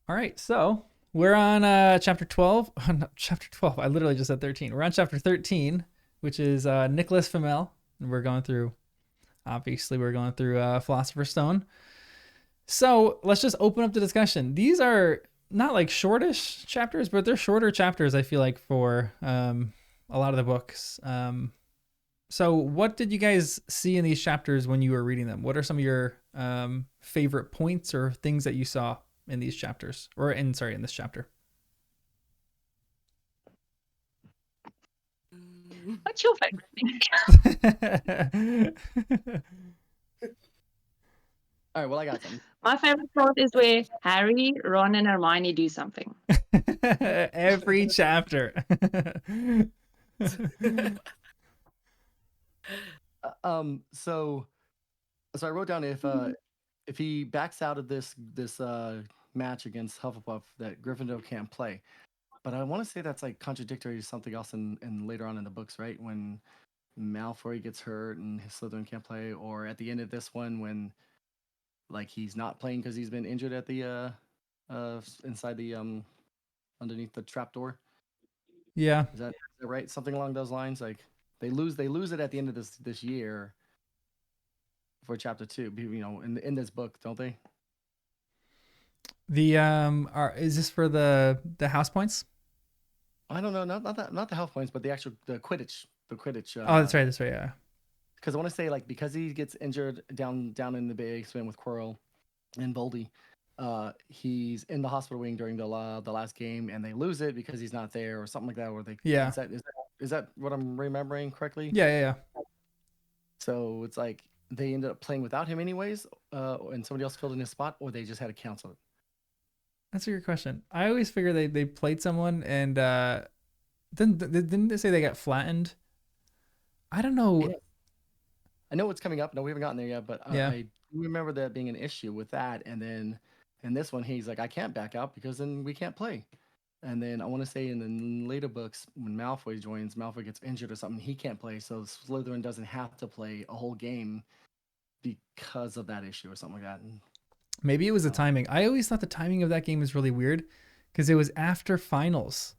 All right, so we're on chapter 12. Not chapter 12. I literally just said 13. We're on chapter 13, which is Nicholas Flamel. And we're going through Philosopher's Stone. So let's just open up the discussion. These are not like shortish chapters, but they're shorter chapters, I feel like, for a lot of the books. So what did you guys see in these chapters when you were reading them? What are some of your favorite points or things that you saw in these chapters, or in this chapter? What's your favorite thing? All right, well, I got some. My favorite part is where Harry, Ron, and Hermione do something. Every chapter. So I wrote down if he backs out of this match against Hufflepuff, that Gryffindor can't play. But I want to say that's like contradictory to something else in later on in the books, right? When Malfoy gets hurt and his Slytherin can't play, or at the end of this one when like he's not playing because he's been injured at the inside the underneath the trapdoor. Yeah. Is that right? Something along those lines. Like they lose it at the end of this year for chapter 2. You know, in this book, don't they? The is this for the house points? I don't know, not the health points, but the actual the Quidditch. Oh, that's right. That's right. Yeah. Because I want to say like because he gets injured down in the basement with Quirrell and Voldy, he's in the hospital wing during the last game, and they lose it because he's not there or something like that. Or they Yeah. Is that what I'm remembering correctly? Yeah. Yeah. Yeah. So it's like they ended up playing without him anyways, and somebody else filled in his spot, or they just had to cancel it. That's a good question. I always figure they played someone and didn't they say they got flattened? I don't know. Yeah. I know what's coming up. No, we haven't gotten there yet, but Yeah. I remember that being an issue with that. And then in this one, he's like, I can't back out because then we can't play. And then I want to say in the later books, when Malfoy joins, Malfoy gets injured or something, he can't play. So Slytherin doesn't have to play a whole game because of that issue or something like that. And, Maybe it was the timing. I always thought the timing of that game was really weird because it was after finals.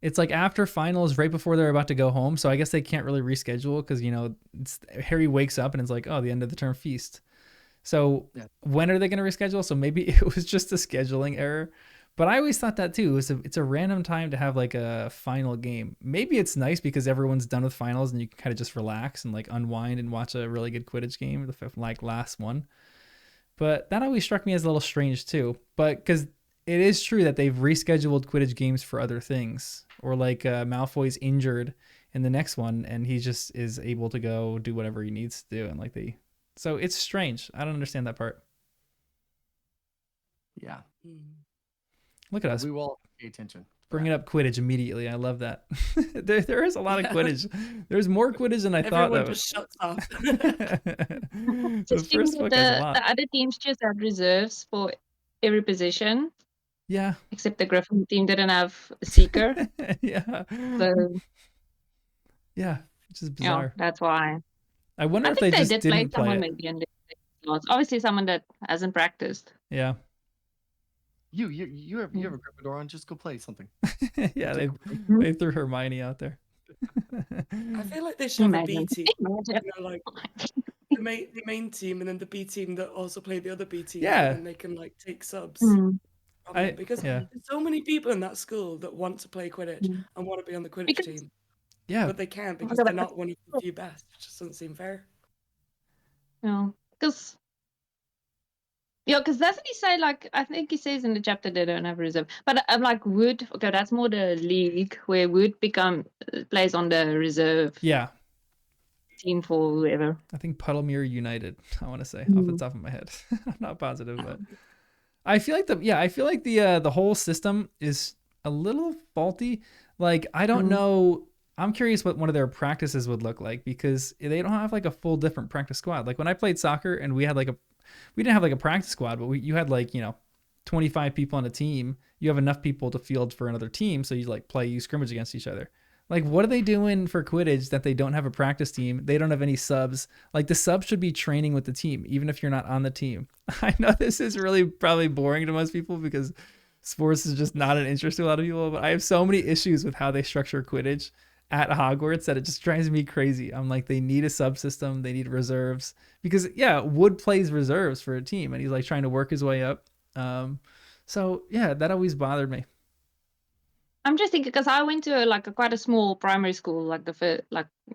It's like after finals, right before they're about to go home. So I guess they can't really reschedule because, you know, Harry wakes up and it's like, oh, the end of the term feast. So yeah. When are they going to reschedule? So maybe it was just a scheduling error. But I always thought that too. It's a random time to have like a final game. Maybe it's nice because everyone's done with finals and you can kind of just relax and like unwind and watch a really good Quidditch game, the like last one. But that always struck me as a little strange too. But because it is true that they've rescheduled Quidditch games for other things, or like Malfoy's injured in the next one, and he just is able to go do whatever he needs to do, and like so it's strange. I don't understand that part. Yeah. Look at us. We will pay attention. Bringing up Quidditch immediately. I love that. there is a lot of Quidditch. There's more Quidditch than I thought. Everyone just shuts up. The first book has a lot. The other teams just have reserves for every position. Yeah. Except the Griffin team didn't have a seeker. Yeah. So, yeah, which is bizarre. Yeah, that's why. I wonder if they just didn't play it. Maybe in obviously someone that hasn't practiced. Yeah. You have a Gryffindor on. Just go play something. Yeah, they threw Hermione out there. I feel like they should have a B team. You know, like the main team, and then the B team that also play the other B team. Yeah, and they can like take subs. Because there's so many people in that school that want to play Quidditch and want to be on the Quidditch team. Yeah, but they can't because they're not one of the few best. It just doesn't seem fair. No, because. Yeah, because doesn't he say, like, I think he says in the chapter they don't have reserve. But I'm like, Wood, okay, that's more the league where Wood plays on the reserve. Yeah. Team for whoever. I think Puddlemere United, I want to say, off the top of my head. I'm not positive, but I feel like the whole system is a little faulty. Like, I don't know. I'm curious what one of their practices would look like because they don't have like a full different practice squad. Like when I played soccer and we didn't have like a practice squad, but you had like, 25 people on a team. You have enough people to field for another team. So you like you scrimmage against each other. Like, what are they doing for Quidditch that they don't have a practice team? They don't have any subs. Like, the subs should be training with the team, even if you're not on the team. I know this is really probably boring to most people because sports is just not an interest to a lot of people, but I have so many issues with how they structure Quidditch at Hogwarts that it just drives me crazy. I'm like, they need a subsystem, they need reserves because yeah, Wood plays reserves for a team and he's like trying to work his way up. So yeah, that always bothered me. I'm just thinking because I went to quite a small primary school,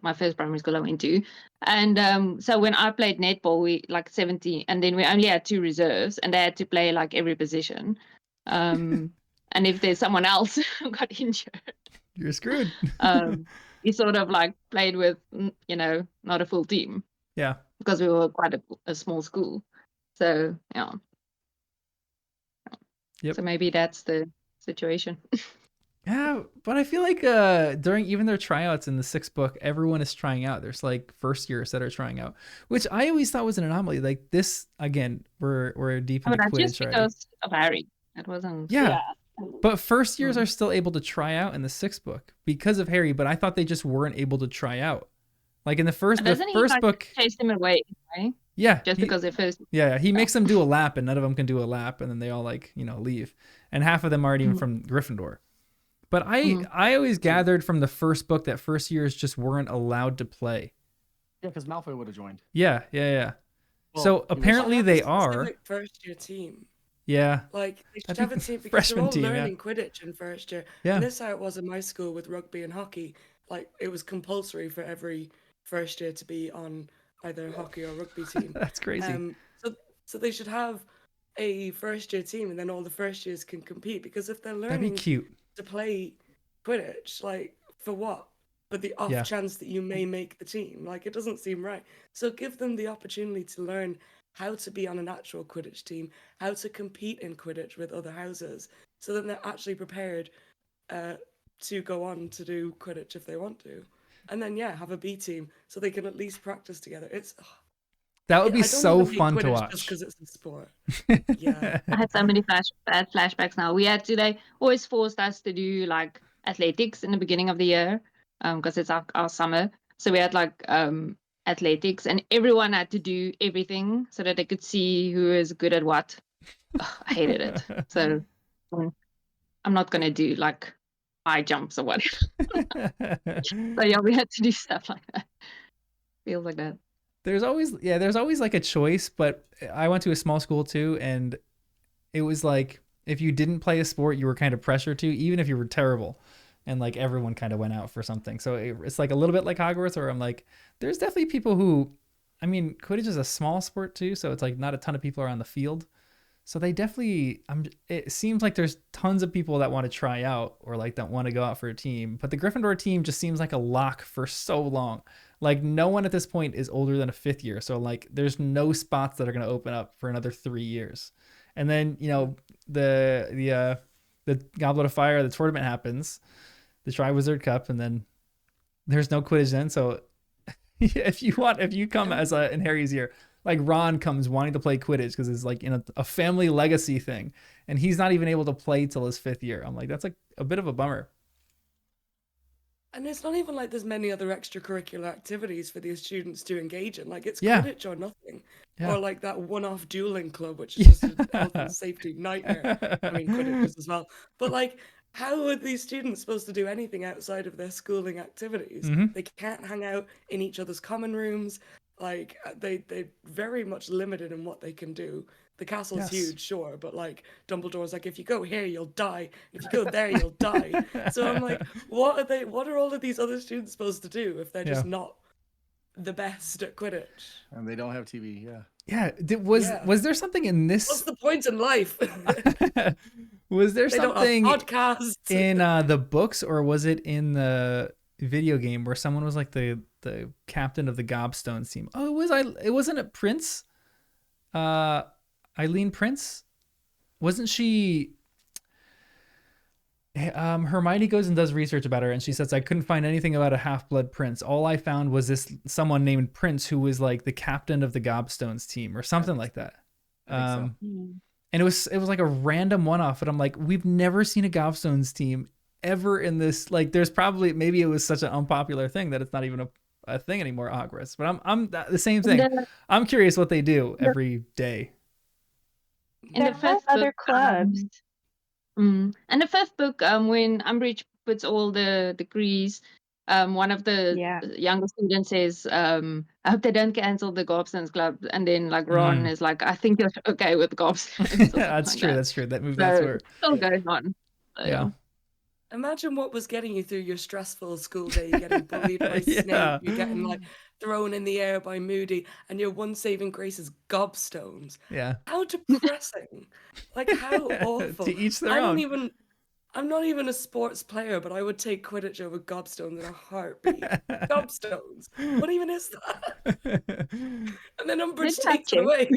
my first primary school I went to, and so when I played netball, we 70, and then we only had 2 reserves, and they had to play like every position, and if there's someone else who got injured, You're screwed. you sort of played with not a full team. Yeah, because we were quite a small school, so yeah. Yep. So maybe that's the situation. Yeah, but I feel like during even their tryouts in the 6th book, everyone is trying out. There's like first years that are trying out, which I always thought was an anomaly. Like this again, we're deep into Quidditch just already. because of Harry. It wasn't. Yeah. But first years are still able to try out in the 6th book because of Harry. But I thought they just weren't able to try out. Like in the first book, chase them away, right? Yeah, just because they're first. Yeah, he makes them do a lap, and none of them can do a lap, and then they all leave, and half of them aren't even from Gryffindor. But I always gathered from the first book that first years just weren't allowed to play. Yeah, because Malfoy would have joined. Yeah. Well, so apparently they are. First year team. Yeah. Like they should have a team because they're all team, learning Quidditch in first year. Yeah. And this is how it was in my school with rugby and hockey. Like it was compulsory for every first year to be on either hockey or rugby team. That's crazy. So they should have a first year team, and then all the first years can compete. Because if they're learning That'd be cute to play Quidditch, like for what? But the off chance that you may make the team, like it doesn't seem right. So give them the opportunity to learn how to be on an actual Quidditch team, how to compete in Quidditch with other houses, so that they're actually prepared to go on to do Quidditch if they want to. And then have a B team so they can at least practice together. That would be so fun to watch. Just because it's a sport. Yeah. I had so many bad flashbacks now. They always forced us to do like athletics in the beginning of the year, because it's our summer. So we had athletics, and everyone had to do everything so that they could see who is good at what. I hated it. So I'm not gonna do like high jumps or whatever. So yeah, we had to do stuff like that. Feels like that. There's always like a choice, but I went to a small school too, and it was like if you didn't play a sport, you were kind of pressured to, even if you were terrible, and like everyone kind of went out for something. So it's like a little bit like Hogwarts, where I'm like, there's definitely people who, I mean, Quidditch is a small sport too, so it's like not a ton of people are on the field. So they definitely, it seems like there's tons of people that want to try out or like that want to go out for a team, but the Gryffindor team just seems like a lock for so long. Like no one at this point is older than a 5th year. So like there's no spots that are going to open up for another 3 years. And then, the Goblet of Fire, the tournament happens, the Triwizard Cup, and then there's no Quidditch then. So if you come as in Harry's year, like Ron comes wanting to play Quidditch because it's like in a family legacy thing, and he's not even able to play till his 5th year. I'm like, that's like a bit of a bummer. And it's not even like there's many other extracurricular activities for these students to engage in. Like it's Quidditch or nothing. Or like that one-off dueling club, which is just a health and safety nightmare. I mean, Quidditch is as well. But like, how are these students supposed to do anything outside of their schooling activities? Mm-hmm. They can't hang out in each other's common rooms. Like they're very much limited in what they can do. The castle's huge, sure, but like Dumbledore's like, if you go here, you'll die. If you go there, you'll die. So I'm like, what are all of these other students supposed to do if they're just not the best at Quidditch? And they don't have TV, Was there something in this? What's the point in life? Was there something podcasts in the books, or was it in the video game where someone was like the captain of the Gobstones team? Oh, it wasn't it Prince? Eileen Prince? Wasn't she? Hermione goes and does research about her, and she says, I couldn't find anything about a half-blood prince. All I found was this someone named Prince who was like the captain of the Gobstones team or something like that. I think so. And it was like a random one-off, and I'm like, we've never seen a Gobstones team ever in this, like, there's probably, maybe it was such an unpopular thing that it's not even a thing anymore at Hogwarts. But I'm the same thing. I'm curious what they do every day. In the There are fifth other book, clubs. and the fifth book, when Umbridge puts all the degrees, one of the Yeah. younger students says, I hope they don't cancel the Gobstones Club. And then like Ron is like, I think you're okay with Gobstones. That's true. That's true. That move. So That's where. it still goes on. So, Yeah. Imagine what was getting you through your stressful school day. You're getting bullied by Yeah. Snape. You're getting like thrown in the air by Moody, and your one saving grace is gobstones. Yeah. How depressing! Like how awful. To each their own. I'm not even a sports player, but I would take Quidditch over gobstones in a heartbeat. Gobstones. What even is that? And then Umbridge Maybe takes it away.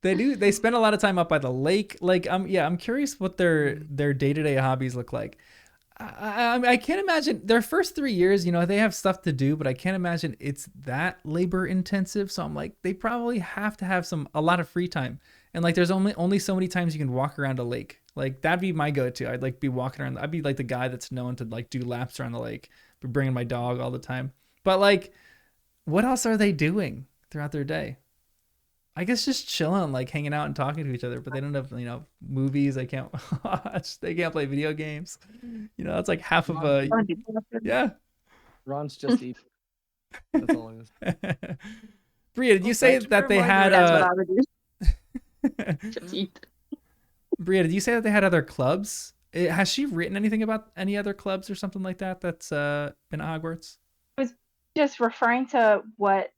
They do. They spend a lot of time up by the lake. Like, I'm curious what their day-to-day hobbies look like. I can't imagine their first 3 years, you know, they have stuff to do, but I can't imagine it's that labor intensive. So I'm like, they probably have to have a lot of free time. And like, there's only so many times you can walk around a lake. Like, that'd be my go-to. I'd like be walking around. I'd be like the guy that's known to like do laps around the lake, be bringing my dog all the time. But like, what else are they doing throughout their day? I guess just chilling, like hanging out and talking to each other, but they don't have, you know, movies they can't watch. They can't play video games. You know, that's like half of a, yeah. Ron's just eating. That's all it is. Bria, did you say that they had Just eat. Bria, did you say that they had other clubs? Has she written anything about any other clubs or something like that that's been at Hogwarts? I was just referring to what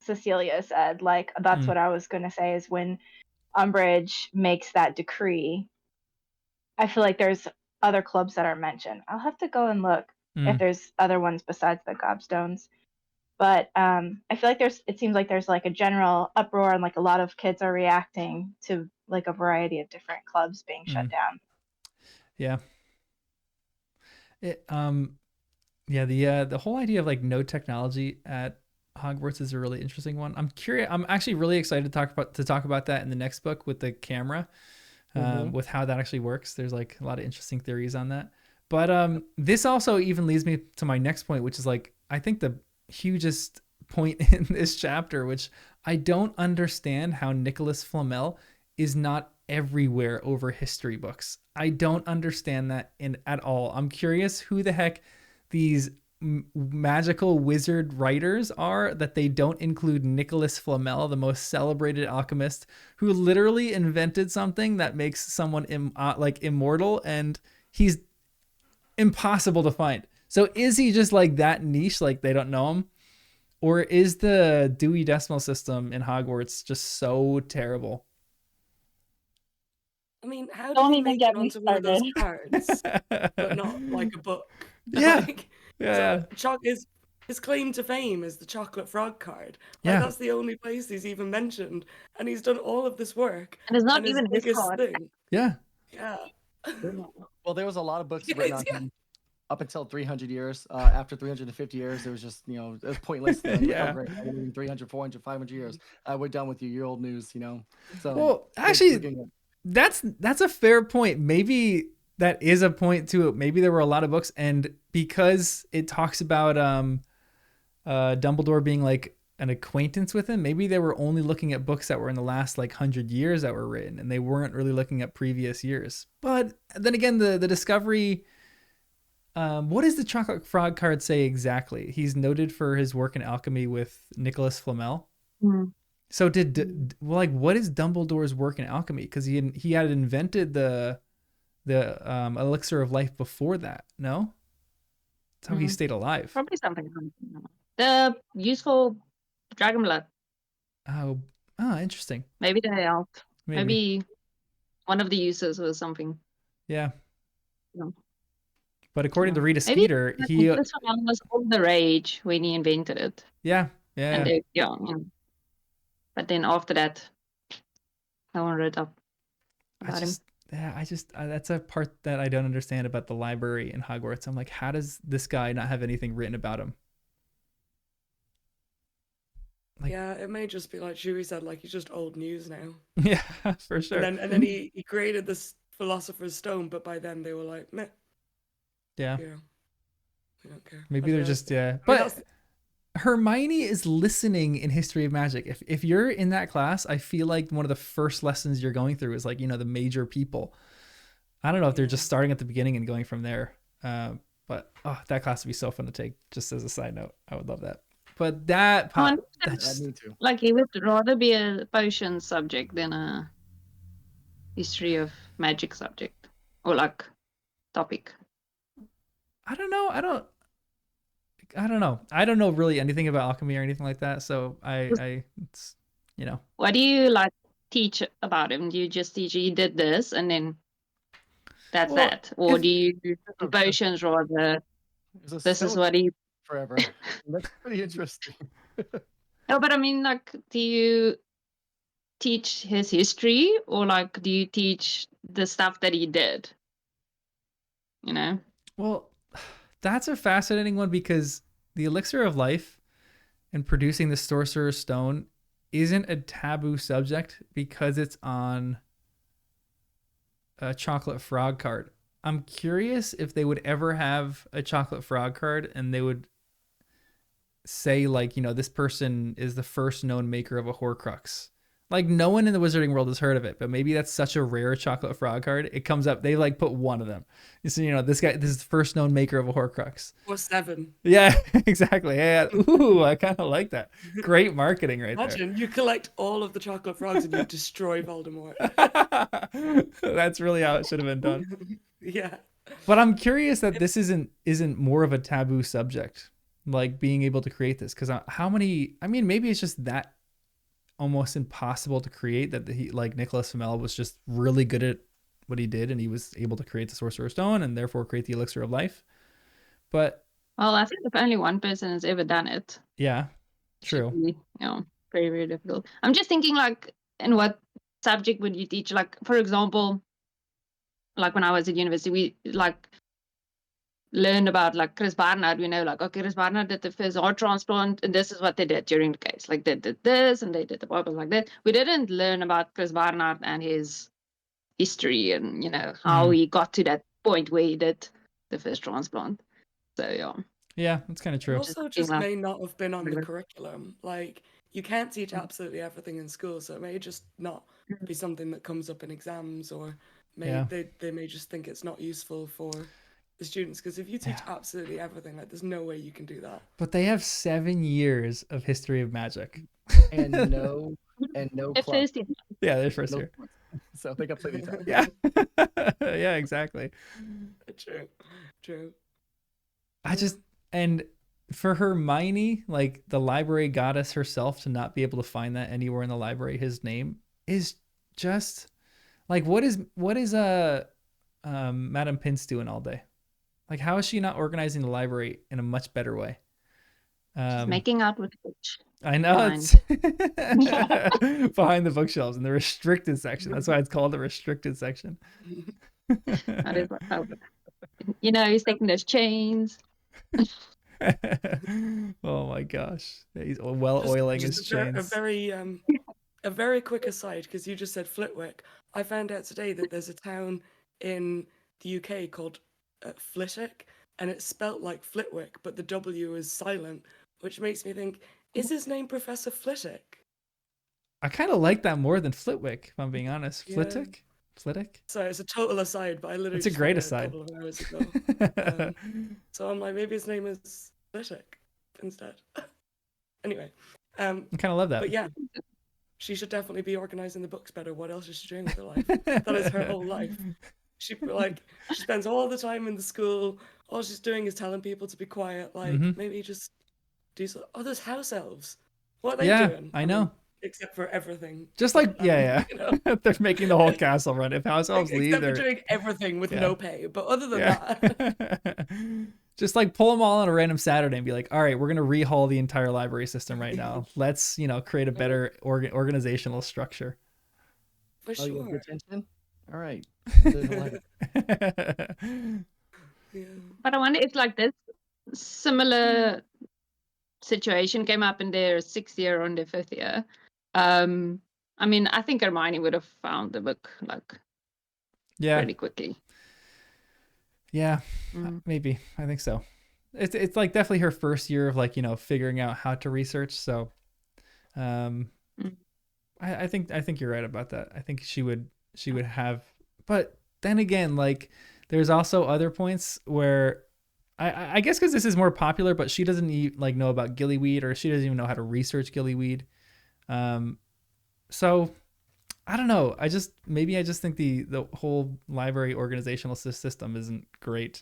Cecilia said. Like, that's what I was going to say, is when Umbridge makes that decree, I feel like there's other clubs that are mentioned. I'll have to go and look if there's other ones besides the Gobstones. But I feel like it seems like there's like a general uproar, and like a lot of kids are reacting to like a variety of different clubs being shut down. Yeah. The whole idea of like no technology at Hogwarts is a really interesting one. I'm curious. I'm actually really excited to talk about that in the next book with the camera, with how that actually works. There's like a lot of interesting theories on that. But this also even leads me to my next point, which is like, I think the hugest point in this chapter, which I don't understand how Nicholas Flamel is not everywhere over history books. I don't understand that at all. I'm curious who the heck these magical wizard writers are that they don't include Nicholas Flamel, the most celebrated alchemist, who literally invented something that makes someone immortal, and he's impossible to find. So is he just like that niche, like they don't know him? Or is the Dewey Decimal System in Hogwarts just so terrible? I mean, how Don't did he even make get it me onto one of those started. cards, but not like a book? Yeah. Like, Yeah. his claim to fame is the chocolate frog card. Like, Yeah. that's the only place he's even mentioned, and he's done all of this work. And it's not his even his biggest card. thing. Yeah. Yeah. Well, there was a lot of books It written is, on yeah. him up until 300 years. After 350 years, it was just, you know, it was pointless. Yeah. 300, 400, 500 years. We're done with you. You're old news, you know. So Well, actually, that's a fair point. Maybe that is a point to it. Maybe there were a lot of books, and because it talks about Dumbledore being like an acquaintance with him, maybe they were only looking at books that were in the last like 100 years that were written, and they weren't really looking at previous years. But then again, the discovery. What does the chocolate frog card say exactly? He's noted for his work in alchemy with Nicholas Flamel. So what is Dumbledore's work in alchemy? Because he had invented the elixir of life before that. No, that's how he stayed alive. Probably something. The useful dragon blood. Oh, interesting. Maybe they helped. Maybe. Maybe one of the uses was something. Yeah. No. But according to Rita Maybe Skeeter, this one was all the rage when he invented it. Yeah. And they, but then after that, no one wrote up about him. That's a part that I don't understand about the library in Hogwarts. I'm like, how does this guy not have anything written about him? Like, yeah, it may just be like Chewie said, like he's just old news now. Yeah, for sure. And then he created this Philosopher's Stone, but by then they were like, meh, Yeah. you know, we don't care. Maybe I they're don't know. just yeah. I mean, But that's- Hermione is listening in History of Magic. If you're in that class, I feel like one of the first lessons you're going through is like, the major people. I don't know if they're just starting at the beginning and going from there. But that class would be so fun to take. Just as a side note, I would love that. But that I wonder if that's I just, need to. like he would rather be a potion subject than a history of magic subject or like topic. I don't know. I don't know. I don't know really anything about alchemy or anything like that. So it's What do you like teach about him? Do you just teach he did this and then that's Well, that? Or if- do you do potions rather There's a this is stone what he forever. That's pretty interesting. No, but I mean like do you teach his history or like do you teach the stuff that he did? You know? Well, that's a fascinating one because the elixir of life and producing the Sorcerer's Stone isn't a taboo subject because it's on a chocolate frog card. I'm curious if they would ever have a chocolate frog card and they would say like, this person is the first known maker of a Horcrux. Like no one in the wizarding world has heard of it, but maybe that's such a rare chocolate frog card. It comes up, they like put one of them. So, this is the first known maker of a Horcrux. or 7. Yeah, exactly. Yeah. Ooh, I kind of like that. Great marketing right Imagine you collect all of the chocolate frogs and you destroy Voldemort. there. That's really how it should have been done. Yeah. But I'm curious that this isn't more of a taboo subject, like being able to create this. Because maybe it's just that almost impossible to create that Nicholas Flamel was just really good at what he did and he was able to create the Sorcerer's Stone and therefore create the elixir of life. But Well, I think if only one person has ever done it. yeah, true. Should be, very, very difficult. I'm just thinking like in what subject would you teach? Like for example, like when I was at university, we like learn about like Chris Barnard. We know like, okay, Chris Barnard did the first heart transplant and this is what they did during the case. Like they did this and they did the Bible like that. We didn't learn about Chris Barnard and his history and how he got to that point where he did the first transplant. So Yeah, that's kind of It true. also just may not have been on the curriculum. Like, you can't teach absolutely everything in school, so it may just not be something that comes up in exams, or they may just think it's not useful for the students. Because if you teach absolutely everything, like, there's no way you can do that. But they have 7 years of history of magic. And no the club. first thing. Yeah, they're first No year. clubs. So they got plenty of time. Yeah. Yeah, exactly. True. And for Hermione, like the library goddess herself, to not be able to find that anywhere in the library, his name is just like, what is Madame Pince doing all day? Like, how is she not organizing the library in a much better way? She's making out with Witch. I know Behind. it's behind the bookshelves in the restricted section. That's why it's called the restricted section. That is what he's taking those chains. Oh my gosh, he's oiling his chains. A very quick aside, because you just said Flitwick. I found out today that there's a town in the UK called Flitwick, and it's spelt like Flitwick, but the W is silent, which makes me think, is his name Professor Flitwick? I kind of like that more than Flitwick, if I'm being honest. Yeah. Flitwick? Sorry, it's a total aside, but I literally It's a just great found out aside. a couple of hours ago. So I'm like, maybe his name is Flitwick instead. Anyway. I kind of love that. But yeah, she should definitely be organizing the books better. What else is she doing with her life? That is her whole life. She spends all the time in the school. All she's doing is telling people to be quiet. Like, maybe just do so. Oh, there's house elves. What are they doing? I know. Except for everything. Just like, they're making the whole castle run. If house elves leave, except they're for doing everything with no pay. But other than that, just like pull them all on a random Saturday and be like, all right, we're gonna rehaul the entire library system right now. Let's create a better organizational structure. For sure. You want your attention? All right. Yeah. But I wonder if like this similar situation came up in their 6th year or in their 5th year. I mean, I think Hermione would have found the book like Yeah. pretty quickly. Yeah, maybe. I think so. It's like definitely her first year of like, you know, figuring out how to research. So, I think you're right about that. I think she would have, but then again, like there's also other points where I guess because this is more popular, but she doesn't like know about gillyweed, or she doesn't even know how to research gillyweed. So I don't know. I just think the whole library organizational system isn't great.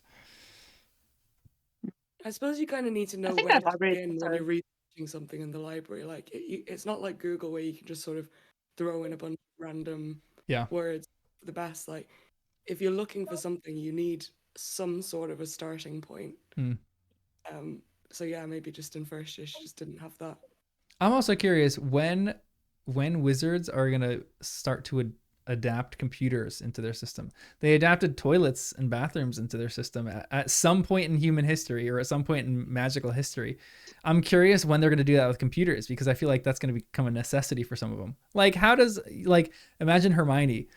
I suppose you kind of need to know think where that to library begin is when a- you're researching something in the library. Like it's not like Google where you can just sort of throw in a bunch of random words for the best. Like if you're looking for something, you need some sort of a starting point. So yeah, maybe just in first year she just didn't have that. I'm also curious when wizards are gonna start to adapt computers into their system. They adapted toilets and bathrooms into their system at some point in human history, or at some point in magical history. I'm curious when they're going to do that with computers, because I feel like that's going to become a necessity for some of them. Like, how does, like, imagine Hermione,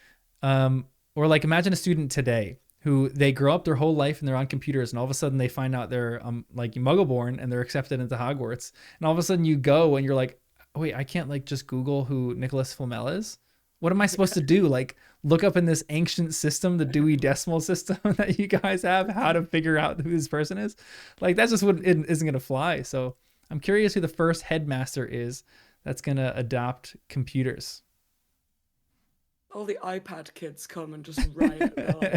or like imagine a student today who they grow up their whole life and they're on computers, and all of a sudden they find out they're like Muggle-born and they're accepted into Hogwarts, and all of a sudden you go and you're like, oh, wait, I can't like just Google who Nicholas Flamel is. What am I supposed to do? Like look up in this ancient system, the Dewey Decimal System that you guys have, how to figure out who this person is? Like that's just what it isn't going to fly. So I'm curious who the first headmaster is that's going to adopt computers. All the iPad kids come and just riot.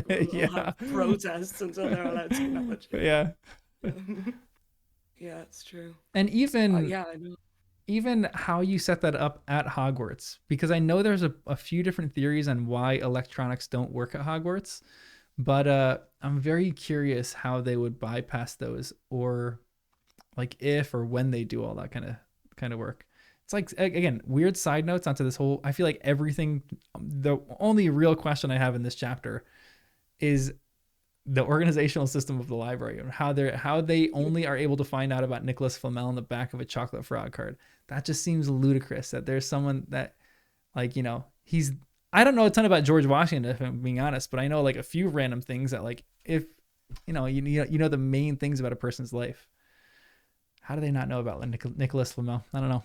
They'll have protests until they're allowed technology. Yeah. Yeah, it's true. And even yeah, I know. Even how you set that up at Hogwarts, because I know there's a few different theories on why electronics don't work at Hogwarts, but I'm very curious how they would bypass those, or like if or when they do all that kind of work. It's like, again, weird side notes onto this whole, I feel like everything, the only real question I have in this chapter is the organizational system of the library, and how they only are able to find out about Nicholas Flamel in the back of a chocolate frog card. That just seems ludicrous that there's someone that, like, you know, I don't know a ton about George Washington, if I'm being honest, but I know like a few random things that, like, if you know the main things about a person's life, how do they not know about Nicholas Flamel? I don't know.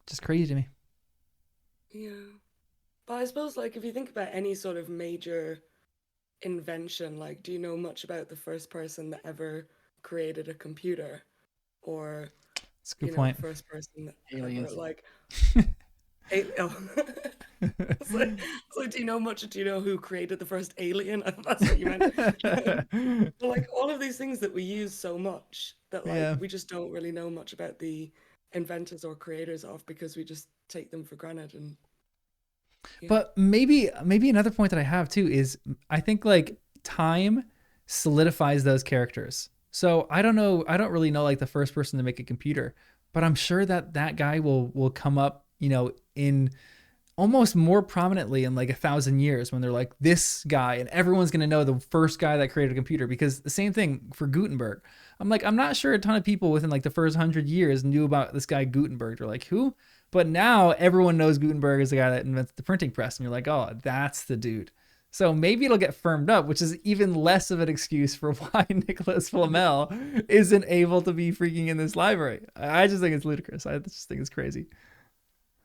Just crazy to me. Yeah. But I suppose, like, if you think about any sort of major invention, like, do you know much about the first person that ever created a computer? Or, that's a good point. First person that Aliens. ever, like... It's like, do you know who created the first alien? I thought that's what you meant. But, like, all of these things that we use so much that, like, we just don't really know much about the inventors or creators of, because we just take them for granted. And but maybe another point that I have too is, I think like time solidifies those characters. So I don't really know like the first person to make a computer, but I'm sure that guy will come up, you know, in almost more prominently in like 1,000 years, when they're like, this guy, and everyone's going to know the first guy that created a computer. Because the same thing for Gutenberg. I'm not sure a ton of people within like the first 100 years knew about this guy Gutenberg. They're like, who? But now everyone knows Gutenberg is the guy that invented the printing press, and you're like, oh, that's the dude. So maybe it'll get firmed up, which is even less of an excuse for why Nicholas Flamel isn't able to be freaking in this library. I just think it's ludicrous. I just think it's crazy.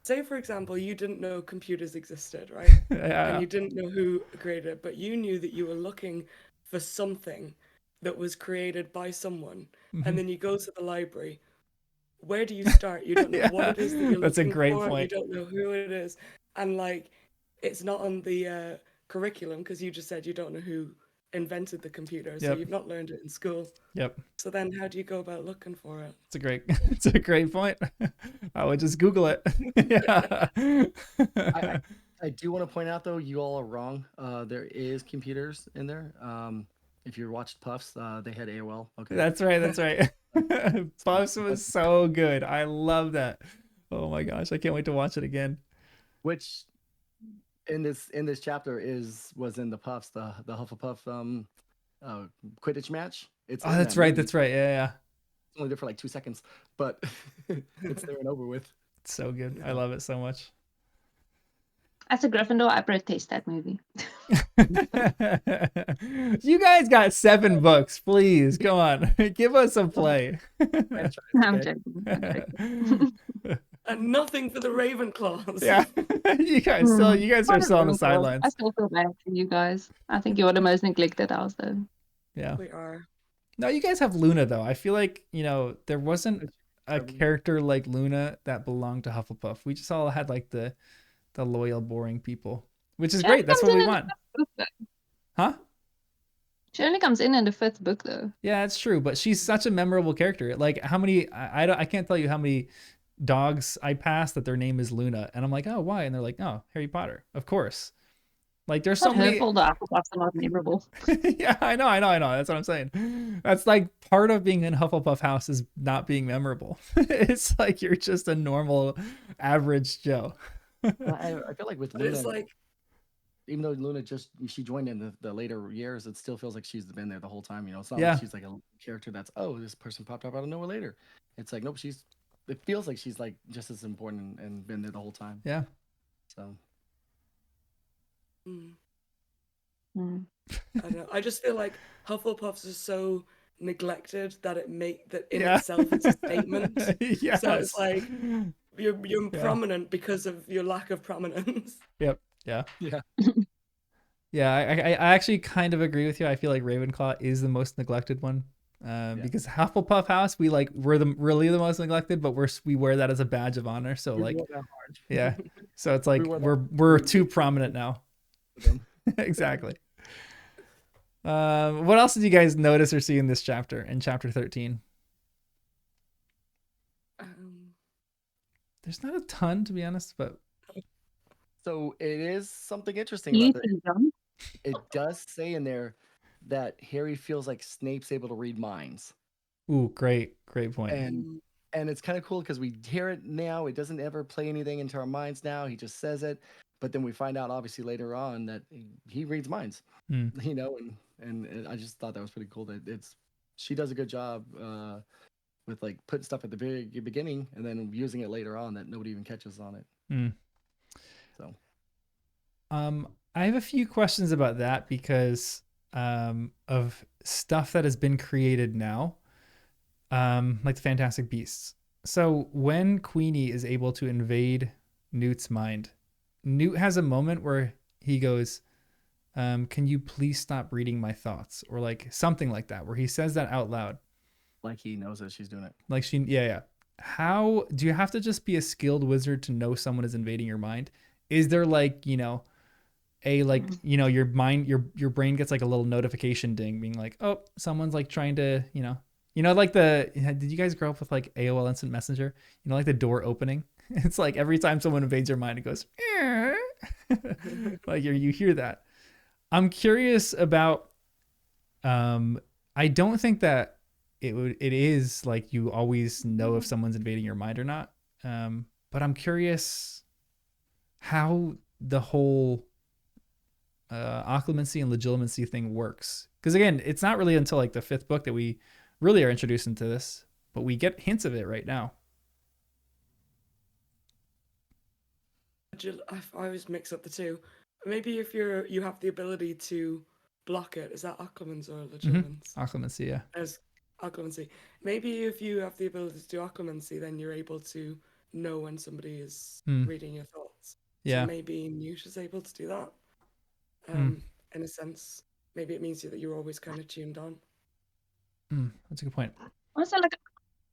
Say, for example, you didn't know computers existed, right? Yeah. And you didn't know who created it, but you knew that you were looking for something that was created by someone. Mm-hmm. And then you go to the library. Where do you start? You don't know what it is that you're That's a looking great for. point. You don't know who it is. And, like, it's not on the curriculum, because you just said you don't know who invented the computer. So you've not learned it in school. Yep. So then how do you go about looking for it? It's a great point. I would just Google it. Yeah. I do want to point out, though, you all are wrong. There is computers in there. If you watched Puffs, they had AOL. Okay. That's right. Puffs was so good. I love that. Oh my gosh, I can't wait to watch it again. Which in this chapter was in the Puffs, the Hufflepuff Quidditch match. It's that's right. That's right. Yeah. It's only there for like 2 seconds, but it's there and over with. It's so good. I love it so much. As a Gryffindor, I protest that movie. You guys got 7 books, please. Come on, give us a play. I'm joking. And nothing for the Ravenclaws. Yeah, you guys are still on the sidelines. I still feel bad for you guys. I think you're the most neglected house, though. Yeah, We are. no, you guys have Luna though. I feel like there wasn't a character like Luna that belonged to Hufflepuff. We just all had like the loyal, boring people, which is great. That's what we want. Huh? She only comes in the 5th book, though. Yeah, it's true, but she's such a memorable character. Like, how many? I can't tell you how many dogs I pass that their name is Luna, and I'm like, oh, why? And they're like, oh, Harry Potter, of course. Like, there's so many. Hurtful, the Hufflepuffs are not memorable. Yeah, I know. That's what I'm saying. That's like part of being in Hufflepuff house is not being memorable. It's like you're just a normal, average Joe. I feel like with But Luna, it's like, even though Luna she joined in the later years, it still feels like she's been there the whole time. It's not Yeah. like she's like a character that's, oh, this person popped up out of nowhere later. It's like, nope, it feels like she's like just as important and been there the whole time. Yeah. So Mm. I don't know. I just feel like Hufflepuffs are so neglected that that in Yeah. itself it's a statement. Yes. So it's like you're prominent because of your lack of prominence. Yep. Yeah. yeah. Yeah, I actually kind of agree with you. I feel like Ravenclaw is the most neglected one, because Hufflepuff House we're really the most neglected, but we wear that as a badge of honor. So We like, wore that hard. yeah, so it's like We wore we're too prominent now. Exactly. What else did you guys notice or see in this chapter, in chapter 13? There's not a ton, to be honest, but So it is something interesting about it. John? It does say in there that Harry feels like Snape's able to read minds. ooh, great point. And it's kind of cool because we hear it now. It doesn't ever play anything into our minds now. He just says it. But then we find out, obviously, later on that he reads minds, and I just thought that was pretty cool. That she does a good job with like putting stuff at the very beginning and then using it later on that nobody even catches on it. So, I have a few questions about that because of stuff that has been created now, like the Fantastic Beasts. So when Queenie is able to invade Newt's mind, Newt has a moment where he goes, can you please stop reading my thoughts? Or like something like that, where he says that out loud. like he knows that she's doing it. Like yeah. How do you have to just be a skilled wizard to know someone is invading your mind? Is there like, your mind, your brain gets like a little notification ding being like, oh, someone's like trying to, like did you guys grow up with like AOL Instant Messenger? Like the door opening? It's like every time someone invades your mind, it goes, like you hear that. I'm curious about, I don't think that it is like you always know if someone's invading your mind or not. But I'm curious how the whole occlumency and legitimacy thing works. Because again, it's not really until like the 5th book that we really are introduced into this, but we get hints of it right now. I always mix up the two. Maybe if you have the ability to block it, is that occlumency or legitimacy? Occlumency, yeah. As occlumency. Maybe if you have the ability to do occlumency, then you're able to know when somebody is reading your thoughts. Yeah. So maybe Newt is able to do that. In a sense, maybe it means that you're always kind of tuned on. That's a good point. Also, like,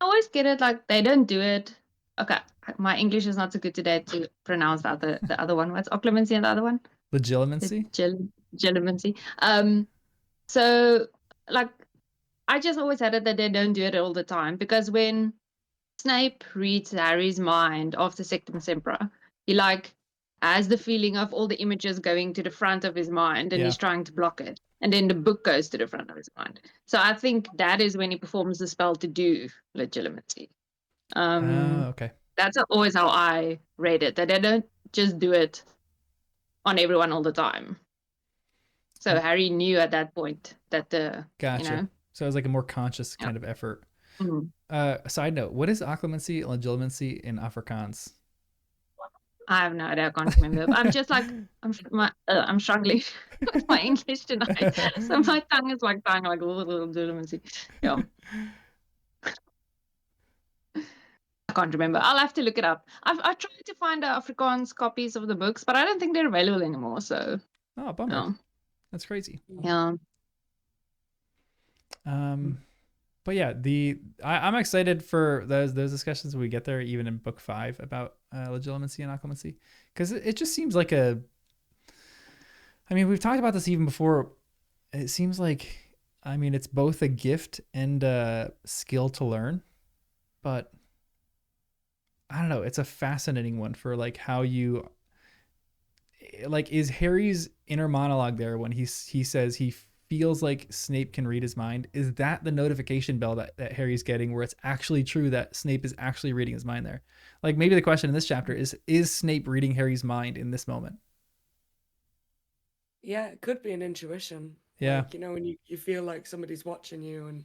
I always get it, like, they don't do it. Okay, my English is not so good today to pronounce the other one. What's occlumency and the other one? Legitimacy? Legitimacy. So, like, I just always had it that they don't do it all the time, because when Snape reads Harry's mind after Sectum Sempra, he, like, has the feeling of all the images going to the front of his mind, and he's trying to block it. And then the book goes to the front of his mind. So I think that is when he performs the spell to do legitimacy. Okay. That's always how I read it, that they don't just do it on everyone all the time. So Harry knew at that point that Gotcha. So it was like a more conscious kind of effort. Mm-hmm. Side note, what is occlumency and legitimacy in Afrikaans? I have no idea. I can't remember. I'm just like I'm struggling with my English tonight, so my tongue is like dying like. Yeah, I can't remember. I'll have to look it up. I tried to find Afrikaans copies of the books, but I don't think they're available anymore. So Oh, bummer. yeah, That's crazy. yeah. But yeah, I'm excited for those discussions when we get there, even in book 5 about legitimacy and occlumency, because it just seems like I mean, we've talked about this even before. It seems like, I mean, it's both a gift and a skill to learn, but I don't know. It's a fascinating one for like how you like, is Harry's inner monologue there when he says he feels like Snape can read his mind? Is that the notification bell that Harry's getting, where it's actually true that Snape is actually reading his mind there? Like, maybe the question in this chapter is Snape reading Harry's mind in this moment? Yeah, it could be an intuition. Yeah. Like, you know, when you feel like somebody's watching you and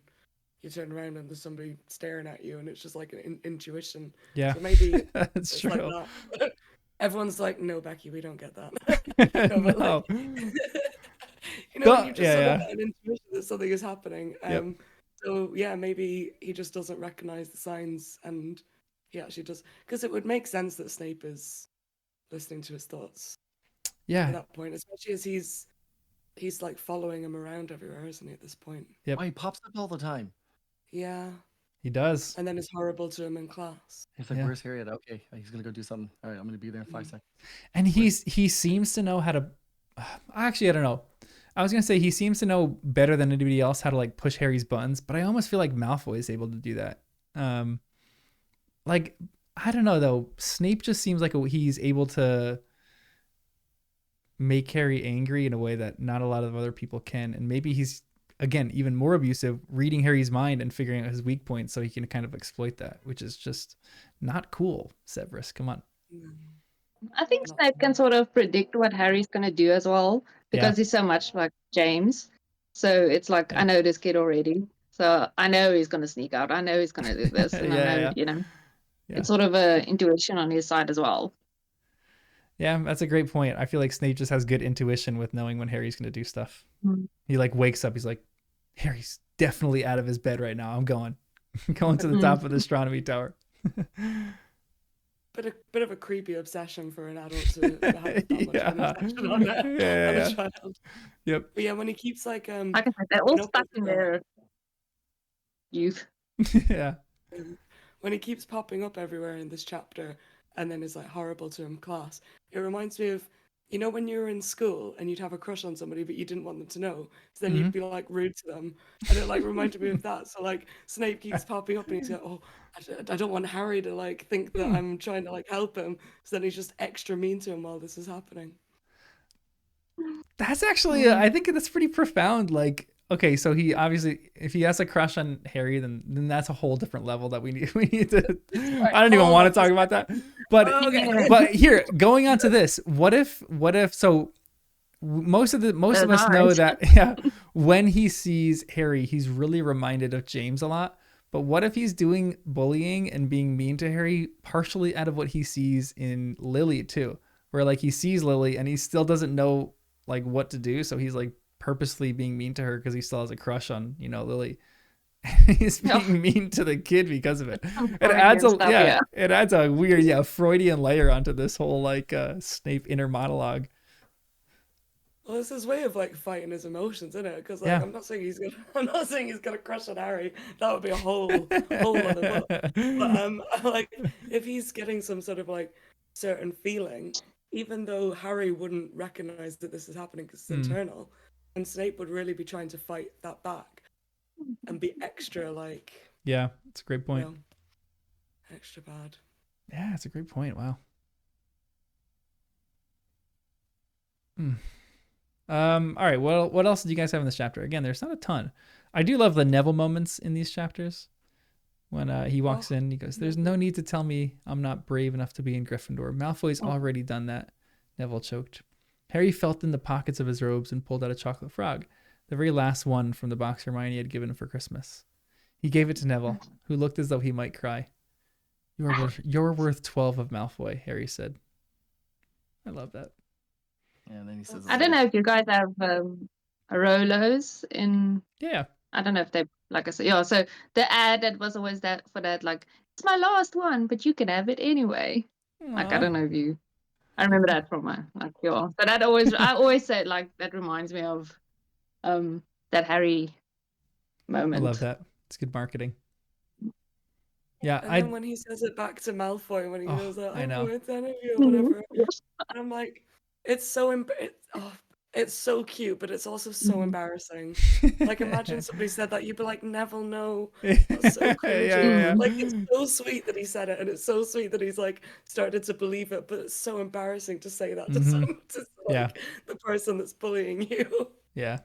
you turn around and there's somebody staring at you and it's just like an intuition. Yeah. So maybe That's it's true. like that. Everyone's like, no, Becky, we don't get that. No, but No. like, you know, when you just sort of Yeah. get an intuition that something is happening. Yep. So yeah, maybe he just doesn't recognize the signs and he actually does. Because it would make sense that Snape is listening to his thoughts at Yeah. that point, especially as he's like following him around everywhere, isn't he, at this point? Yep. Oh, he pops up all the time. Yeah. He does. And then it's horrible to him in class. He's like, Yeah. where's Harry at? Okay, he's gonna go do something. All right, I'm gonna be there in 5 seconds. And he seems to know how to. Actually, I don't know. I was gonna say he seems to know better than anybody else how to like push Harry's buttons, but I almost feel like Malfoy is able to do that. Like, I don't know though. Snape just seems like he's able to make Harry angry in a way that not a lot of other people can, and maybe he's, again, even more abusive, reading Harry's mind and figuring out his weak points so he can kind of exploit that, which is just not cool. Severus, come on. I think Snape can sort of predict what Harry's going to do as well, because he's so much like James. So it's like, I know this kid already. So I know he's going to sneak out. I know he's going to do this. And I know, you know, it's sort of a intuition on his side as well. Yeah, that's a great point. I feel like Snape just has good intuition with knowing when Harry's going to do stuff. He like wakes up. He's like, Harry's definitely out of his bed right now. I'm going to the top of the astronomy tower. Bit of a creepy obsession for an adult to have that much obsession on a child. Yep. But yeah, when he keeps like I can say they're all stuck in their youth. Yeah. When he keeps popping up everywhere in this chapter and then is like horrible to him class, it reminds me of, you know, when you were in school and you'd have a crush on somebody but you didn't want them to know, so then you'd be like rude to them, and it like reminded me of that. So like Snape keeps popping up and he's like, oh, I don't want Harry to like think that I'm trying to like help him, so then he's just extra mean to him while this is happening. That's actually, I think that's pretty profound. Like, okay, so he obviously, if he has a crush on Harry, then that's a whole different level that we need to. I don't even want to talk about that. But but here, going on to this, what if so most of us know that when he sees Harry, he's really reminded of James a lot. But what if he's doing bullying and being mean to Harry partially out of what he sees in Lily too, where like he sees Lily and he still doesn't know like what to do, so he's like purposely being mean to her because he still has a crush on, you know, Lily. He's being mean to the kid because of it. It adds it adds a weird Freudian layer onto this whole like Snape inner monologue. Well, it's his way of like fighting his emotions, isn't it? Because like I'm not saying he's gonna crush on Harry. That would be a whole other book. But like if he's getting some sort of like certain feeling, even though Harry wouldn't recognize that this is happening because it's internal, and Snape would really be trying to fight that back and be extra like. Yeah, it's a great point. You know, extra bad. Yeah, it's a great point. Wow. All right. Well, what else do you guys have in this chapter? Again, there's not a ton. I do love the Neville moments in these chapters. When he walks in, he goes, "There's no need to tell me I'm not brave enough to be in Gryffindor. Malfoy's already done that." Neville choked. Harry felt in the pockets of his robes and pulled out a chocolate frog, the very last one from the box Hermione had given him for Christmas. He gave it to Neville, who looked as though he might cry. You're worth 12 of Malfoy," Harry said. I love that. Yeah, and then he says, I don't know if you guys have Rolos in. Yeah. I don't know if they, like I said, yeah. So the ad that was always that for that, like, it's my last one, but you can have it anyway. Like, I Aw. don't know if you. I remember that from my yeah. So that always, I always say, like, that reminds me of that Harry I moment. love that. It's good marketing. Yeah, And then when he says it back to Malfoy, when he Oh, goes, I "I'm know. worth enemy" or whatever, and I'm like, it's so it's so cute, but it's also so embarrassing. Like, imagine somebody said that, you'd be like, Neville, no, that's so cringy. yeah. Like, it's so sweet that he said it, and it's so sweet that he's like started to believe it, but it's so embarrassing to say that to Mhm. to Yeah. like the person that's bullying you. Yeah.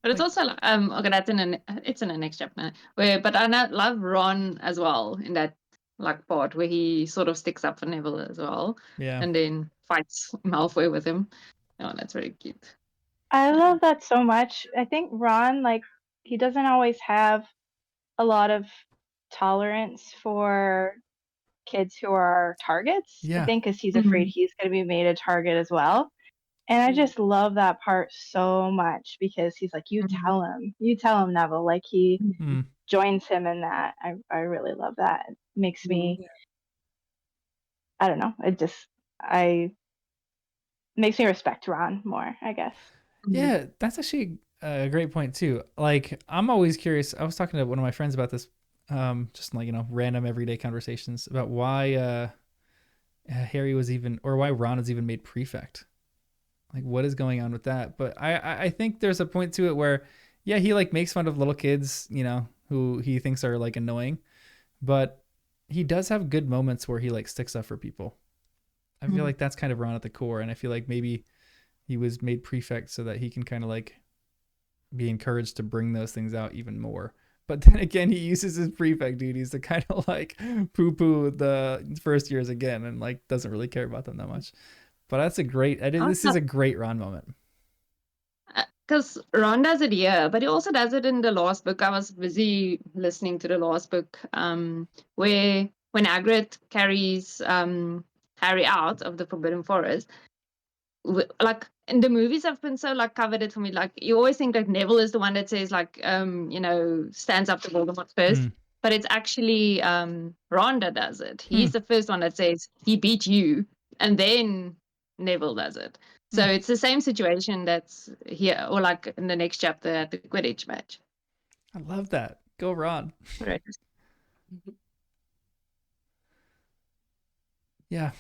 But it's also like, okay, that's it's in the next chapter but I love Ron as well in that like part where he sort of sticks up for Neville as well, Yeah. and then fights Malfoy with him. Oh, that's very cute. I love that so much. I think Ron, like, he doesn't always have a lot of tolerance for kids who are targets. I Yeah. think because he's afraid he's going to be made a target as well. And I just love that part so much because he's like, you tell him, Neville. Like, he Mm. joins him in that. I really love that. It makes me, I don't know, makes me respect Ron more, I guess. Yeah, that's actually a great point too. Like, I'm always curious. I was talking to one of my friends about this, just like, random everyday conversations about why Harry was even, or why Ron was even made prefect. Like, what is going on with that? But I think there's a point to it where, yeah, he like makes fun of little kids, who he thinks are like annoying, but he does have good moments where he like sticks up for people. I feel like that's kind of Ron at the core, and I feel like maybe he was made prefect so that he can kind of like be encouraged to bring those things out even more. But then again, he uses his prefect duties to kind of like poo-poo the first years again, and like doesn't really care about them that much. But that's this is a great Ron moment. Because Ron does it here, but he also does it in the last book. I was busy listening to the last book, where when Hagrid carries Harry out of the Forbidden Forest, like in the movies have been so like covered for me. Like, you always think like Neville is the one that says like stands up to Voldemort first, but it's actually Ron that does it. He's the first one that says he beat you, and then Neville does it. So it's the same situation that's here, or like in the next chapter at the Quidditch match. I love that. Go Ron. Right. Yeah.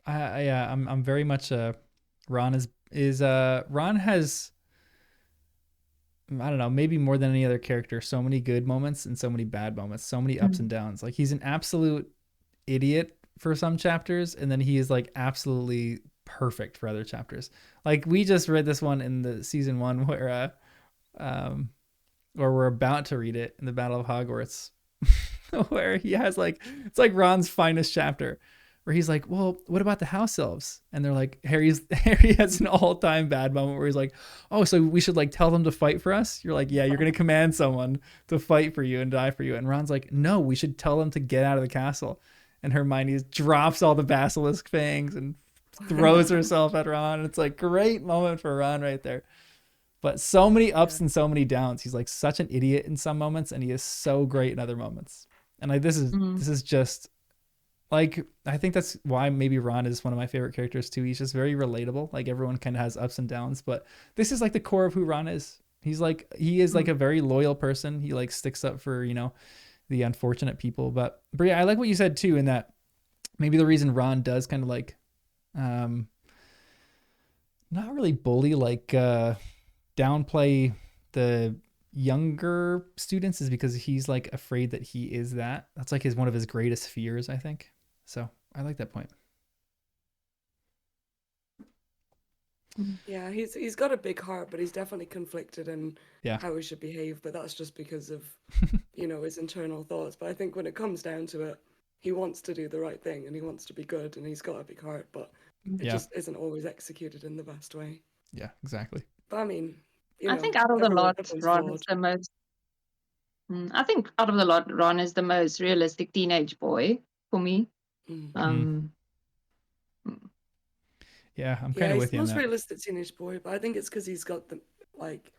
I'm very much Ron Ron has, I don't know, maybe more than any other character, so many good moments and so many bad moments, so many ups and downs. Like, he's an absolute idiot for some chapters, and then he is like absolutely perfect for other chapters. Like, we just read this one in the season 1 where we're about to read it in the Battle of Hogwarts, where he has like, it's like Ron's finest chapter, where he's like, well, what about the house elves? And they're like, Harry has an all-time bad moment where he's like, oh, so we should like tell them to fight for us? You're like, yeah, you're going to command someone to fight for you and die for you. And Ron's like, no, we should tell them to get out of the castle. And Hermione drops all the basilisk fangs and throws herself at Ron. And it's like, great moment for Ron right there. But so many ups and so many downs. He's like such an idiot in some moments, and he is so great in other moments. And like, this is just like, I think that's why maybe Ron is one of my favorite characters too. He's just very relatable. Like, everyone kind of has ups and downs, but this is like the core of who Ron is. He is like a very loyal person. He like sticks up for, the unfortunate people. But Bria, I like what you said too, in that maybe the reason Ron does kind of like, not really bully, like downplay the younger students, is because he's like afraid that he is that. That's like one of his greatest fears, I think. So I like that point. Yeah, he's got a big heart, but he's definitely conflicted in how he should behave. But that's just because of his internal thoughts. But I think when it comes down to it, he wants to do the right thing and he wants to be good, and he's got a big heart, but it just isn't always executed in the best way. Yeah, exactly. But I mean, I think out of the lot, Ron is the most. I think out of the lot, Ron is the most realistic teenage boy for me. Yeah, I'm Yeah, kind of he's with the you on most that. realistic teenage boy, but I think it's because he's got the, like,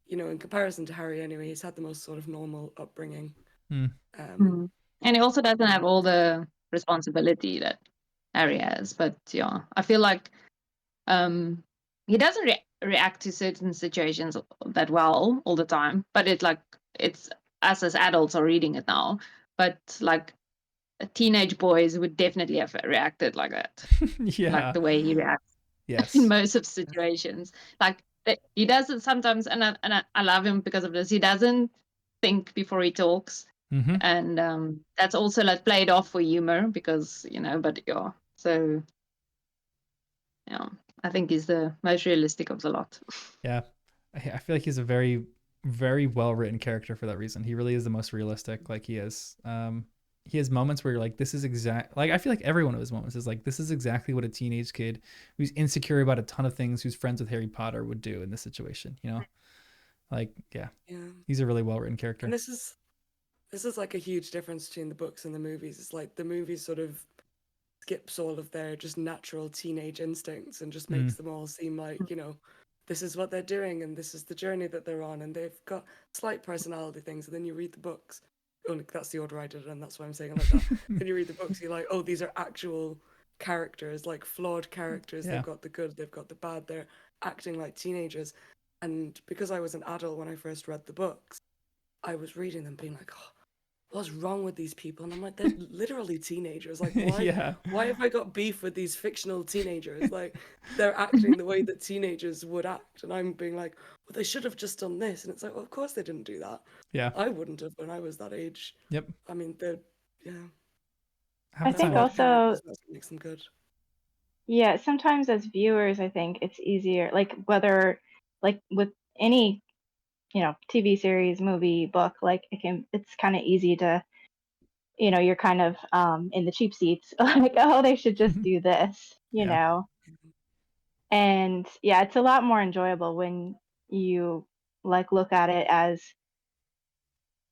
you know, in comparison to Harry anyway, he's had the most sort of normal upbringing. Mm. And he also doesn't have all the responsibility that Harry has. But yeah, I feel like he doesn't react to certain situations that well all the time. But it's us as adults are reading it now. But like teenage boys would definitely have reacted like that, Yeah. like the way he reacts Yes. in most of situations. Like he does it sometimes, and I love him because of this. He doesn't think before he talks. Mm-hmm. And that's also like played off for humor because but yeah, so yeah, I think he's the most realistic of the lot. Yeah, I feel like he's a very, very well written character for that reason. He really is the most realistic. Like he has moments where you're like, this is exact. Like I feel like every one of his moments is like, this is exactly what a teenage kid who's insecure about a ton of things, who's friends with Harry Potter would do in this situation. You know, like yeah, he's a really well written character. And this is like a huge difference between the books and the movies. It's like the movies sort of skips all of their just natural teenage instincts and just makes them all seem like, this is what they're doing and this is the journey that they're on, and they've got slight personality things. And then you read the books. Oh, that's the order I did it, and that's why I'm saying it like that. Then you read the books, you're like, oh, these are actual characters, like flawed characters. Yeah. They've got the good, they've got the bad. They're acting like teenagers. And because I was an adult when I first read the books, I was reading them being like, oh, what's wrong with these people? And I'm like, they're literally teenagers. Like, why have I got beef with these fictional teenagers? Like, they're acting the way that teenagers would act. And I'm being like, well, they should have just done this. And it's like, well, of course they didn't do that. Yeah. I wouldn't have when I was that age. Yep. I mean, yeah. I think also that's what makes them good. Yeah, sometimes as viewers, I think it's easier, like whether, like with any, TV series, movie, book, like it's kind of easy to, you're kind of in the cheap seats, like, oh, they should just do this, Yeah. And yeah, it's a lot more enjoyable when you like look at it as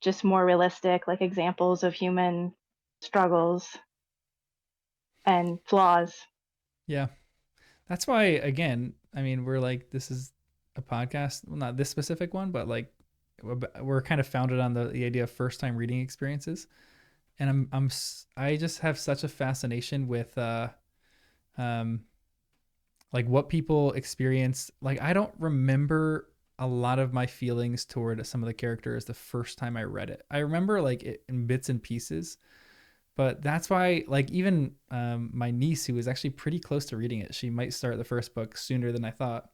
just more realistic, like examples of human struggles and flaws. Yeah. That's why, again, I mean, we're like, this is a podcast, well, not this specific one, but like we're kind of founded on the idea of first time reading experiences. And I just have such a fascination with, like what people experience. Like, I don't remember a lot of my feelings toward some of the characters the first time I read it. I remember like it in bits and pieces, but that's why, like, even my niece, who was actually pretty close to reading it, she might start the first book sooner than I thought.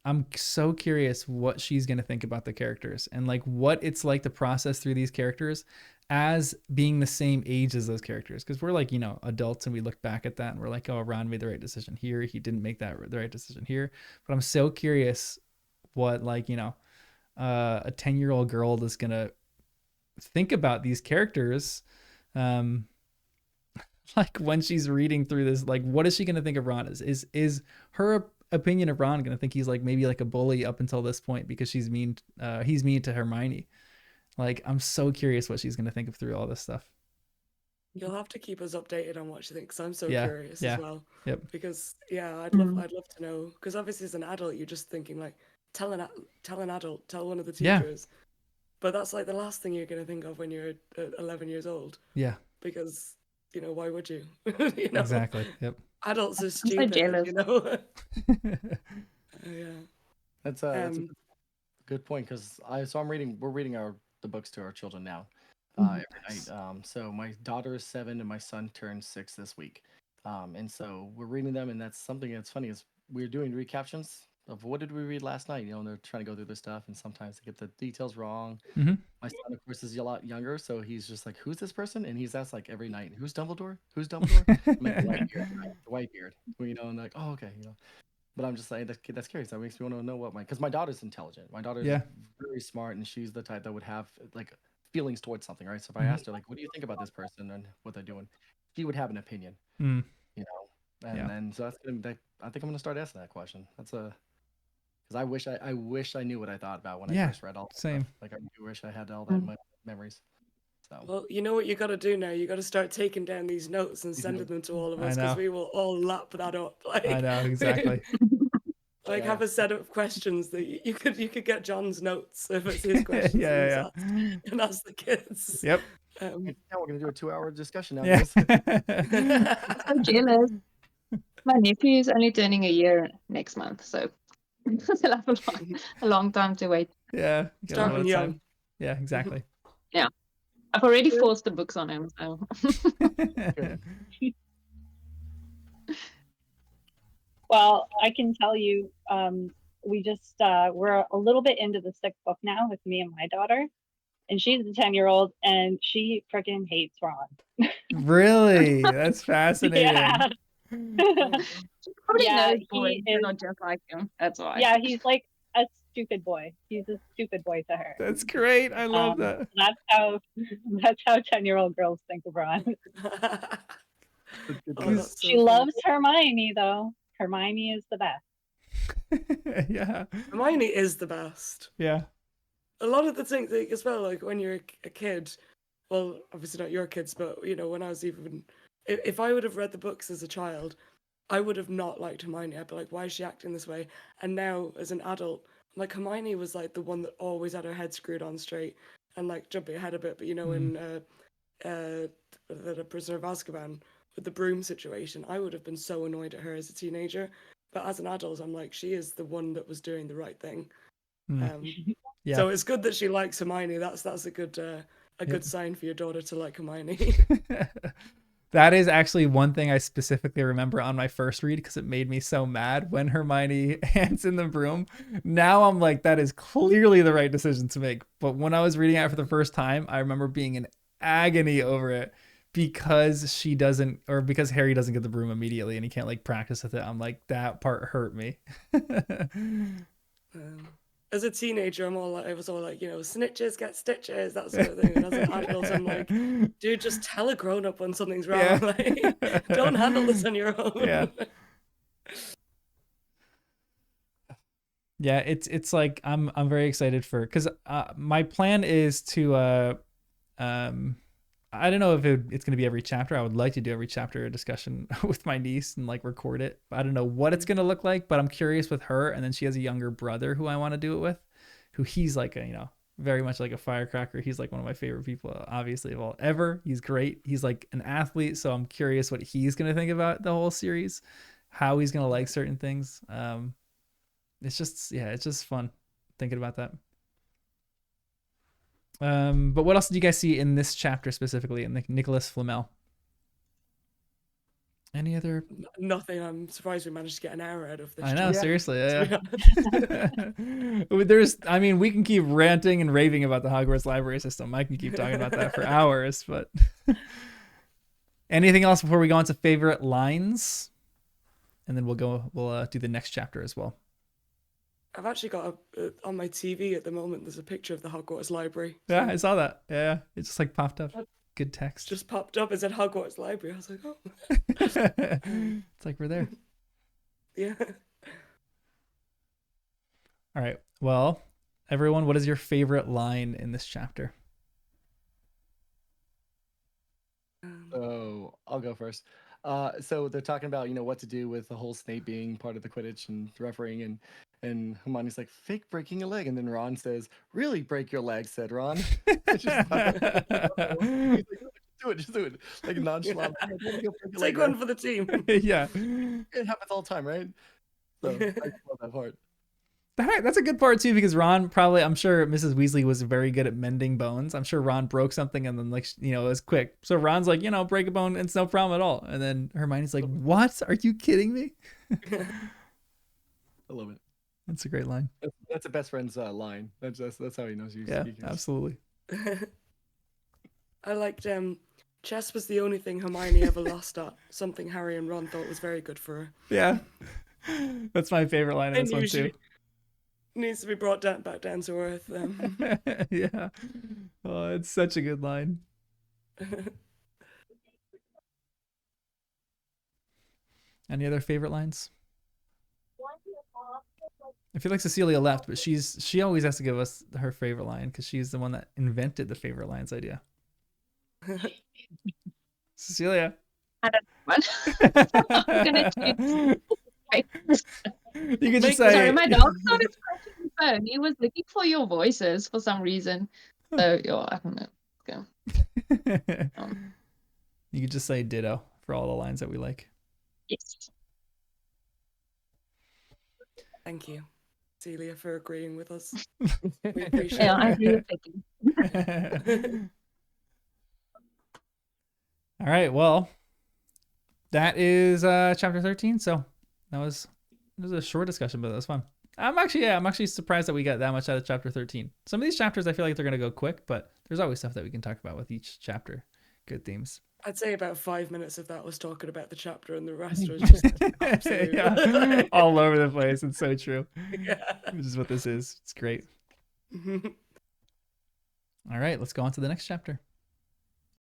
I'm so curious what she's going to think about the characters and like what it's like to process through these characters as being the same age as those characters. Cause we're like, adults, and we look back at that and we're like, oh, Ron made the right decision here. He didn't make the right decision here. But I'm so curious what, like, a 10-year-old girl is going to think about these characters. Like when she's reading through this, like, what is she going to think of Ron? Is her opinion of Ron going to think he's like maybe like a bully up until this point because he's mean to Hermione? Like, I'm so curious what she's going to think of through all this stuff. You'll have to keep us updated on what you think, because I'm so Yeah, curious yeah, as well. yep. Because I'd love to know. Because obviously, as an adult, you're just thinking like, tell an adult, tell one of the Yeah. teachers. But that's like the last thing you're gonna think of when you're 11 years old. Yeah. Because why would you? Exactly. Yep. Adults are I'm so stupid. jealous. Yeah. That's a good point, because we're reading the books to our children now every night. So my daughter is 7 and my son turned 6 this week, and so we're reading them, and that's something that's funny is we're doing recaptions of what did we read last night, and they're trying to go through this stuff, and sometimes they get the details wrong. Mm-hmm. My son, of course, is a lot younger, so he's just like, who's this person? And he's asked like every night, who's Dumbledore? Who's Dumbledore? I'm like, the white beard, and like, oh, okay, But I'm just like, that's curious. That makes me want to know because my daughter's intelligent. My daughter's very smart, and she's the type that would have like feelings towards something, right? So if I asked her like, what do you think about this person and what they're doing, she would have an opinion, And then so I think I'm gonna start asking that question. Because I wish I knew what I thought about when I first read all that same. stuff. Like I do wish I had all that memories. So Well, you know what you got to do now? You got to start taking down these notes and sending them to all of us because we will all lap that up. Like, I know, exactly. Like, Yeah. have a set of questions that you could get John's notes if it's his questions Yeah. and ask the kids. Yep. now we're gonna do a 2-hour discussion now, Yeah. guys. So jealous. My nephew is only turning a year next month, so he'll have a long time to wait. Yeah. Got a lot Starting of young. time. Yeah, exactly. I've already forced the books on him, so Well, I can tell you, we just we're a little bit into the 6th book now with me and my daughter, and she's a 10-year-old, and she freaking hates Ron. Really? That's fascinating. Yeah. probably Yeah, knows he boys is. are not just like him. That's why. Yeah, he's like a stupid boy. He's a stupid boy to her. That's great. I love that. That's how 10-year-old girls think of Ron. Oh, that's so She funny. loves Hermione though. Hermione is the best. Yeah. Hermione is the best. Yeah. A lot of the things like, as well, like when you're a kid, well, obviously not your kids, but you know, when I was even, if I would have read the books as a child, I would have not liked Hermione. I'd be like, why is she acting this way? And now, as an adult, like Hermione was like the one that always had her head screwed on straight, and like jumping ahead a bit, but you know, in the Prisoner of Azkaban with the broom situation, I would have been so annoyed at her as a teenager, but as an adult, I'm like, she is the one that was doing the right thing. Yeah. So it's good that she likes Hermione. That's a good good sign for your daughter to like Hermione. That is actually one thing I specifically remember on my first read because it made me so mad when Hermione hands in the broom. Now I'm like, that is clearly the right decision to make. But when I was reading it for the first time, I remember being in agony over it because because Harry doesn't get the broom immediately and he can't like practice with it. I'm like, that part hurt me. As a teenager, I was all like, you know, snitches get stitches, that sort of thing. And as an adult, I'm like, dude, just tell a grown up when something's wrong. Yeah. Like, don't handle this on your own. Yeah. Yeah, it's like I'm very excited for because my plan is to I don't know if it's going to be every chapter. I would like to do every chapter discussion with my niece and like record it. I don't know what it's going to look like, but I'm curious with her. And then she has a younger brother who I want to do it with, who he's like very much like a firecracker. He's like one of my favorite people, obviously, of all ever. He's great. He's like an athlete. So I'm curious what he's going to think about the whole series, how he's going to like certain things. It's just fun thinking about that. But what else did you guys see in this chapter specifically in the Nicholas Flamel? Any other? Nothing. I'm surprised we managed to get an hour out of this. I know, chat, seriously. to Yeah. We can keep ranting and raving about the Hogwarts library system. I can keep talking about that for hours, but anything else before we go on to favorite lines? And then we'll do the next chapter as well. I've actually got on my TV at the moment. There's a picture of the Hogwarts library. Yeah, I saw that. Yeah, it just like popped up. Good text. Just popped up. It said Hogwarts library. I was like, oh. It's like we're there. Yeah. All right. Well, everyone, what is your favorite line in this chapter? So I'll go first. So they're talking about what to do with the whole Snape being part of the Quidditch and refereeing, and Hermione's like, fake breaking a leg, and then Ron says, really break your leg, said Ron. He's like, just do it, like nonchalant. Take one for the team. Yeah, it happens all the time, right? So I love that part. That's a good part too, because Ron I'm sure Mrs. Weasley was very good at mending bones. I'm sure Ron broke something and then it was quick. So Ron's like, break a bone, it's no problem at all. And then Hermione's like, what? Are you kidding me? I love it. That's a great line. That's a best friend's line. That's how he knows you. Yeah, absolutely. I liked chess was the only thing Hermione ever lost at. Something Harry and Ron thought was very good for her. Yeah, that's my favorite line in this one too. Needs to be brought back down to earth. Yeah. Oh, it's such a good line. Any other favorite lines? I feel like Cecilia left, but she always has to give us her favorite line because she's the one that invented the favorite lines idea. Cecilia. I don't know. I'm gonna choose. You could just Make- say. Sorry, my dog started scratching his phone. He was looking for your voices for some reason. So, yeah, I don't know. You could just say ditto for all the lines that we like. Yes. Thank you, Celia, for agreeing with us. We appreciate Yeah, I it. agree with Vicky. All right, well, that is chapter 13. So it was a short discussion, but that was fun. I'm actually surprised that we got that much out of chapter 13. Some of these chapters I feel like they're gonna go quick, but there's always stuff that we can talk about with each chapter. Good themes. I'd say about 5 minutes of that was talking about the chapter, and the rest was just absolute. Yeah, all over the place. It's so true. Yeah. Which is what this is. It's great. All right, let's go on to the next chapter.